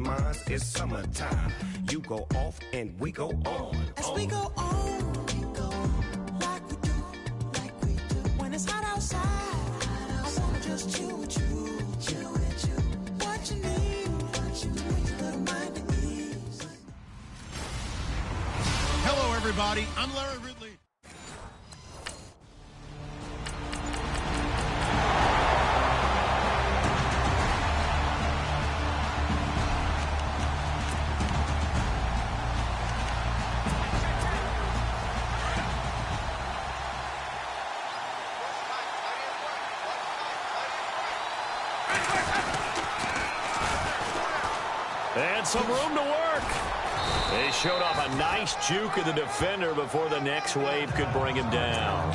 mine. It's summertime. You go off and we go on. As we go on, like we do. When it's hot outside, I wanna just chill with you. What you need, a little mind at ease. Hello, everybody. I'm Larry Ridley. And some room to work. They showed off a nice juke of the defender before the next wave could bring him down.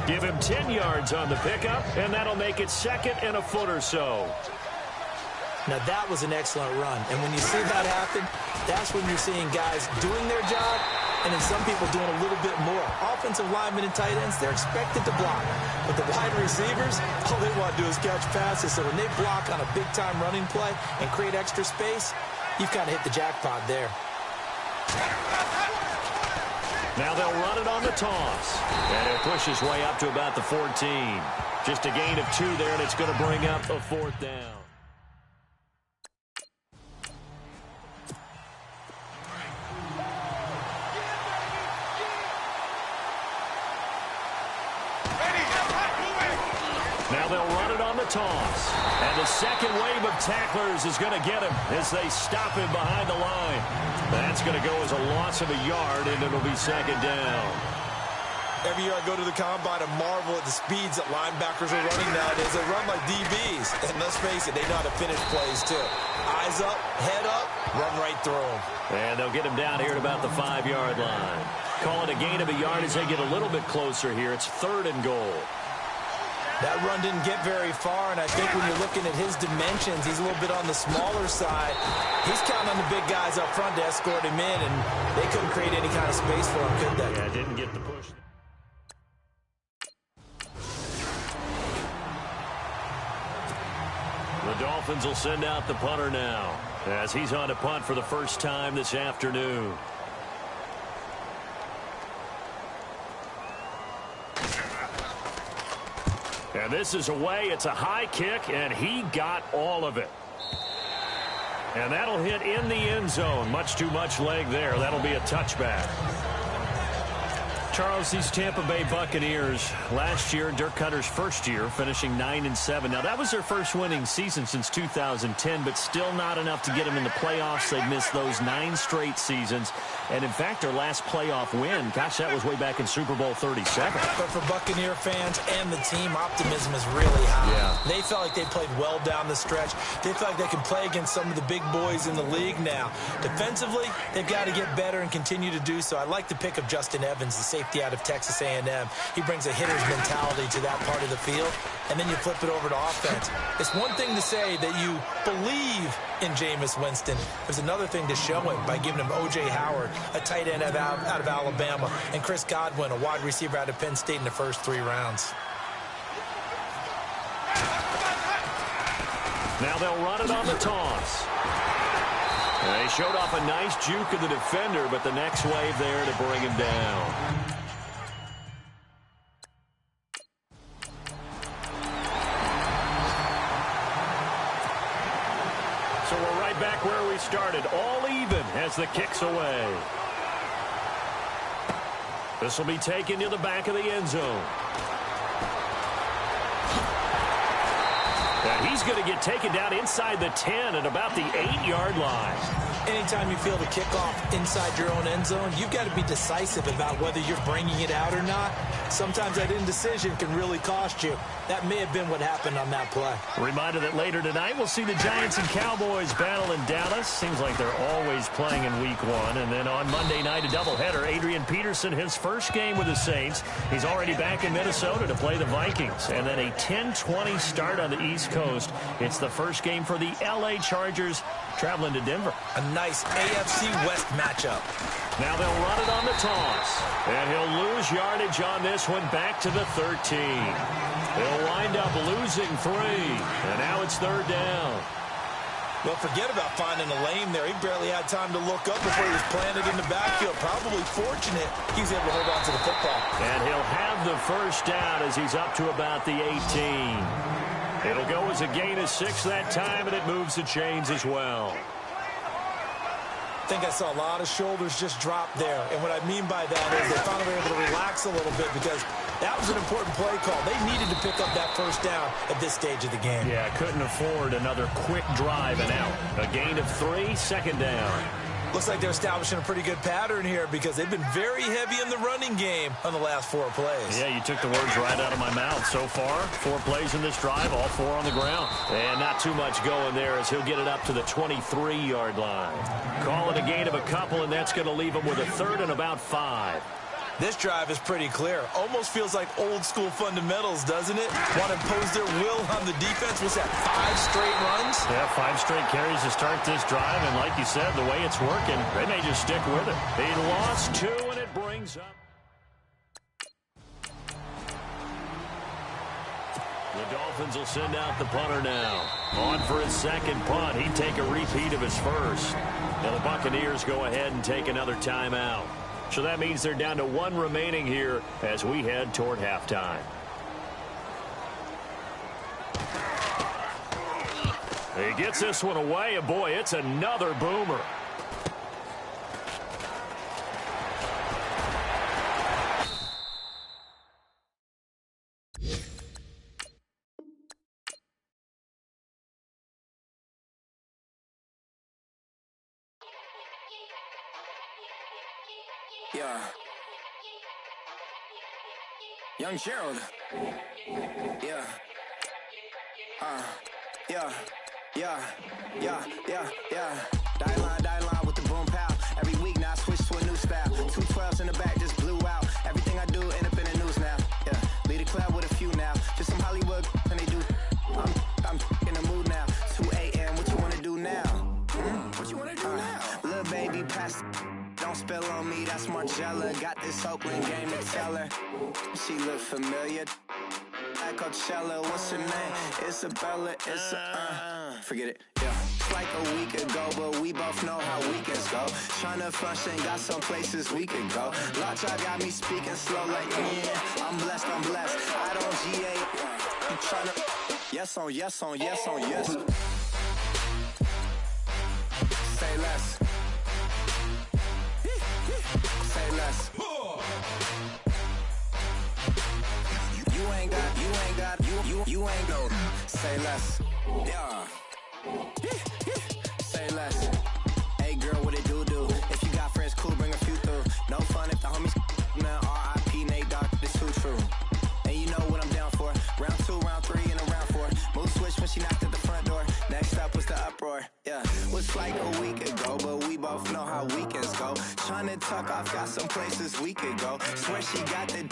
Give him 10 yards on the pickup, and that'll make it second and a foot or so. Now, that was an excellent run. And when you see that happen, that's when you're seeing guys doing their job and then some people doing a little bit more. Offensive linemen and tight ends, they're expected to block. But the wide receivers, all they want to do is catch passes. So when they block on a big-time running play and create extra space, you've kind of hit the jackpot there. Now they'll run it on the toss. And he'll push his way up to about the 14. Just a gain of 2 there, and it's going to bring up a 4th down. Now they'll run it on the toss. And the second wave of tacklers is going to get him as they stop him behind the line. That's going to go as a loss of a yard, and it'll be 2nd down. Every year I go to the combine and marvel at the speeds that linebackers are running nowadays. They run like DBs. And let's face it, they know how to finish plays too. Eyes up, head up, run right through them. And they'll get him down here at about the 5-yard line. Call it a gain of a yard as they get a little bit closer here. It's 3rd and goal. That run didn't get very far, and I think when you're looking at his dimensions, he's a little bit on the smaller side. He's counting on the big guys up front to escort him in, and they couldn't create any kind of space for him, could they? Yeah, didn't get the push. The Dolphins will send out the punter now, as he's on to punt for the first time this afternoon. And this is away. It's a high kick, and he got all of it. And that'll hit in the end zone. Much too much leg there. That'll be a touchback. Charles, these Tampa Bay Buccaneers, last year, Dirk Cutter's first year, finishing 9-7. Now, that was their first winning season since 2010, but still not enough to get them in the playoffs. They missed those 9 straight seasons. And, in fact, their last playoff win, gosh, that was way back in Super Bowl 37. But for Buccaneer fans and the team, optimism is really high. Yeah. They felt like they played well down the stretch. They feel like they can play against some of the big boys in the league now. Defensively, they've got to get better and continue to do so. I like the pick of Justin Evans, the safety out of Texas A&M. He brings a hitter's mentality to that part of the field, and then you flip it over to offense. It's one thing to say that you believe in Jameis Winston. There's another thing to show him by giving him O.J. Howard, a tight end out of Alabama, and Chris Godwin, a wide receiver out of Penn State in the first 3 rounds. Now they'll run it on the toss. They showed off a nice juke of the defender, but the next wave there to bring him down. So we're right back where we started, all even as the kick's away. This will be taken to the back of the end zone. And he's going to get taken down inside the 10 at about the 8-yard line. Anytime you feel the kickoff inside your own end zone, you've got to be decisive about whether you're bringing it out or not. Sometimes that indecision can really cost you. That may have been what happened on that play. Reminder that later tonight we'll see the Giants and Cowboys battle in Dallas. Seems like they're always playing in Week 1. And then on Monday night, a doubleheader. Adrian Peterson, his first game with the Saints. He's already back in Minnesota to play the Vikings. And then a 10-20 start on the East Coast. It's the first game for the L.A. Chargers traveling to Denver. A nice AFC West matchup. Now they'll run it on the toss. And he'll lose yardage on this one back to the 13. He'll wind up losing 3. And now it's 3rd down. Well, forget about finding a lane there. He barely had time to look up before he was planted in the backfield. Probably fortunate he's able to hold on to the football. And he'll have the first down as he's up to about the 18. It'll go as a gain of 6 that time, and it moves the chains as well. I think I saw a lot of shoulders just drop there. And what I mean by that is they finally were able to relax a little bit because that was an important play call. They needed to pick up that first down at this stage of the game. Yeah, couldn't afford another quick drive and out. A gain of 3, second down. Looks like they're establishing a pretty good pattern here because they've been very heavy in the running game on the last 4 plays. Yeah, you took the words right out of my mouth. So far, 4 plays in this drive, all 4 on the ground. And not too much going there as he'll get it up to the 23-yard line. Call it a gain of a couple, and that's going to leave him with a third and about 5. This drive is pretty clear. Almost feels like old-school fundamentals, doesn't it? Want to impose their will on the defense. What's that, 5 straight runs? Yeah, 5 straight carries to start this drive. And like you said, the way it's working, they may just stick with it. He lost 2, and it brings up. The Dolphins will send out the punter now. On for his second punt. He'd take a repeat of his first. Now the Buccaneers go ahead and take another timeout. So that means they're down to 1 remaining here as we head toward halftime. He gets this one away, and boy, it's another boomer. Yeah. Young Gerald. Yeah. Yeah. Die line with the boom pow. Every week now I switch to a new style. 2 12s in the back just blew out. Everything I do end up in the news now. Yeah. Lead a club with a few now. Just some Hollywood and they do. I'm in the mood now. 2 a.m. What you wanna do now? What you wanna do now? Little baby pass. Don't spill on me, that's Margella. Got this Oakland game to tell her. She look familiar. Like Coachella, what's her name? Isabella, forget it, yeah. It's like a week ago, but we both know how weekends go. Tryna function, got some places we could go. Lockjaw got me speaking slow like, yeah, I'm blessed. I don't GA, I'm tryna, yes on yes. Say less. Say less. You ain't no. Say less. Yeah. Say less. Hey girl, what it do? If you got friends, cool, bring a few through. No fun if the homies now. R.I.P. Nate Dogg, this too true. And you know what I'm down for. Round 2, round 3, and a round 4. Mood switch when she knocked at the front door. Next up was the uproar. Yeah. Was like a week ago, but we both know how weekends go. Tryna tuck off, got some places we could go. Swear she got the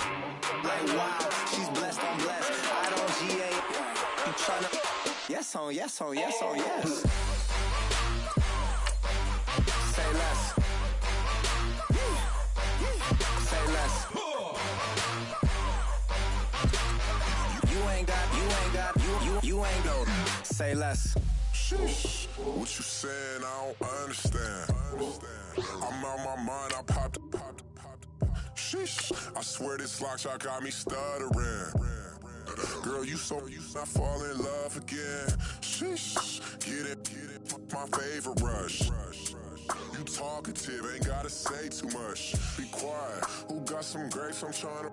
like wow, she's blessed, I'm blessed. I don't GA, I'm tryna yes on yes. Say less. Say less. You ain't no. Say less. Sheesh. What you saying? I don't understand. I'm out my mind. I popped. Sheesh. I swear this lockjaw got me stuttering. Girl, you not fall in love again. Sheesh. Get it. My favorite rush. You talkative, ain't gotta say too much. Be quiet. Who got some grapes? I'm trying to.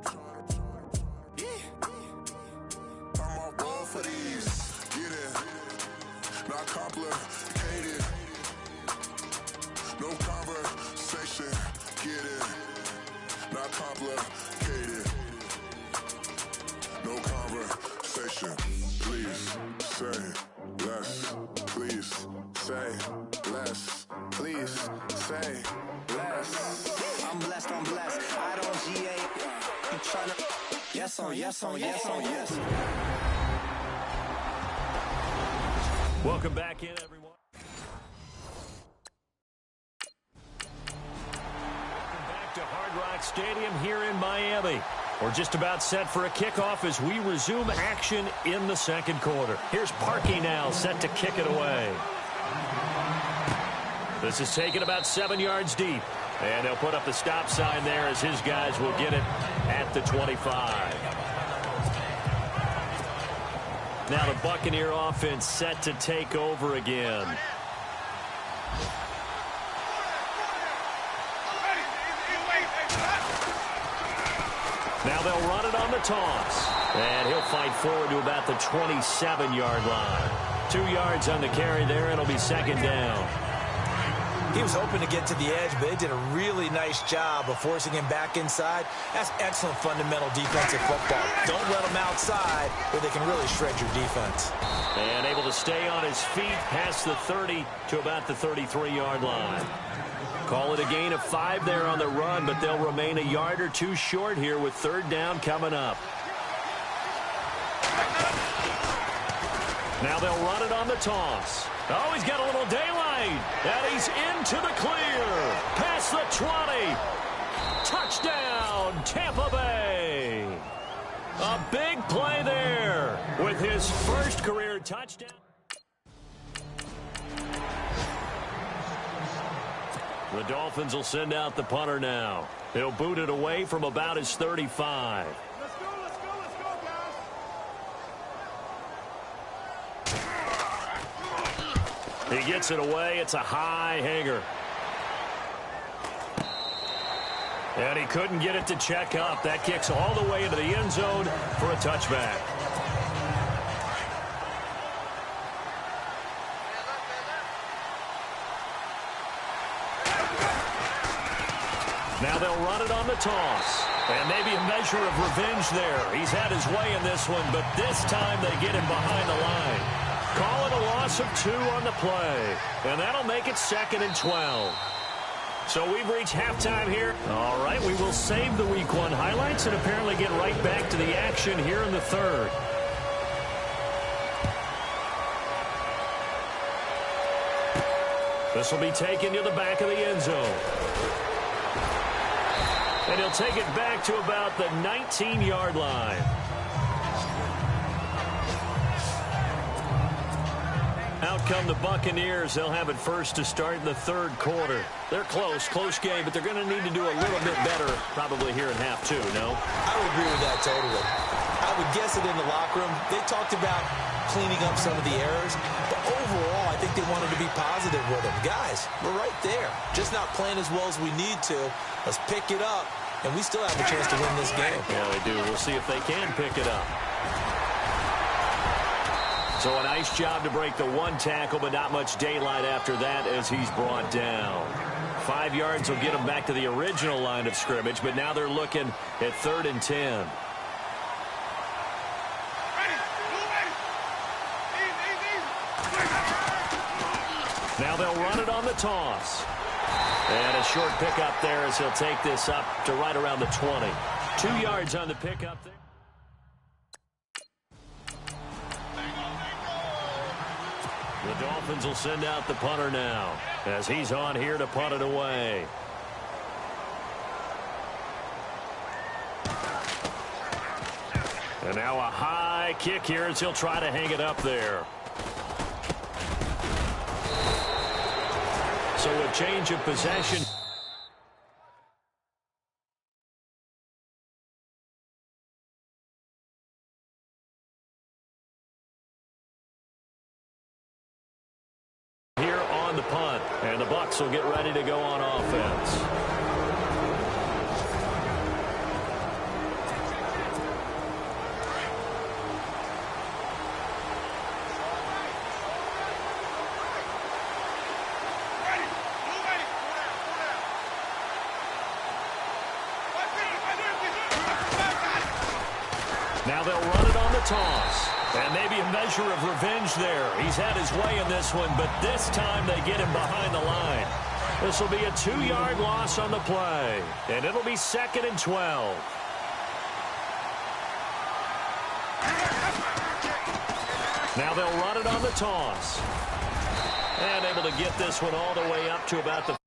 I'm all roll for these. Get it. Not complicated. No conversation. Get it. Not complicated. No conversation. Please say less. Please say less. Please say less. I'm blessed. I don't GA. I'm tryna yes on. Welcome back in, everyone. Welcome back to Hard Rock Stadium here in Miami. We're just about set for a kickoff as we resume action in the second quarter. Here's Parkey now, set to kick it away. This is taken about 7 yards deep. And they'll put up the stop sign there as his guys will get it at the 25. Now the Buccaneer offense set to take over again. Now they'll run it on the toss. And he'll fight forward to about the 27-yard line. 2 yards on the carry there. It'll be second down. He was hoping to get to the edge, but they did a really nice job of forcing him back inside. That's excellent fundamental defensive football. Don't let him outside where they can really shred your defense. And able to stay on his feet past the 30 to about the 33-yard line. Call it a gain of 5 there on the run, but they'll remain a yard or two short here with third down coming up. Now they'll run it on the toss. Oh, he's got a little daylight. And he's into the clear. Past the 20. Touchdown, Tampa Bay. A big play there with his first career touchdown. The Dolphins will send out the punter now. He'll boot it away from about his 35. Let's go, guys. He gets it away. It's a high hanger. And he couldn't get it to check up. That kicks all the way into the end zone for a touchback. Now they'll run it on the toss. And maybe a measure of revenge there. He's had his way in this one, but this time they get him behind the line. Call it a loss of 2 on the play. And that'll make it 2nd and 12. So we've reached halftime here. All right, we will save the Week 1 highlights and apparently get right back to the action here in the third. This will be taken to the back of the end zone. And he'll take it back to about the 19-yard line. Out come the Buccaneers. They'll have it first to start in the third quarter. They're close game, but they're going to need to do a little bit better probably here in half 2, no? I would agree with that totally. I would guess it in the locker room. They talked about cleaning up some of the errors, but overall, I think they wanted to be positive with them. Guys, we're right there. Just not playing as well as we need to. Let's pick it up, and we still have a chance to win this game. Yeah, they do. We'll see if they can pick it up. So a nice job to break the 1 tackle, but not much daylight after that as he's brought down. 5 yards will get him back to the original line of scrimmage, but now they're looking at 3rd and 10. Now they'll run it on the toss. And a short pickup there as he'll take this up to right around the 20. 2 yards on the pickup there. The Dolphins will send out the punter now as he's on here to punt it away. And now a high kick here as he'll try to hang it up there. So a change of possession. Here on the punt, and the Bucs will get ready to go on offense. Now they'll run it on the toss. And maybe a measure of revenge there. He's had his way in this one, but this time they get him behind the line. This will be a 2-yard loss on the play. And it'll be 2nd and 12. Now they'll run it on the toss. And able to get this one all the way up to about the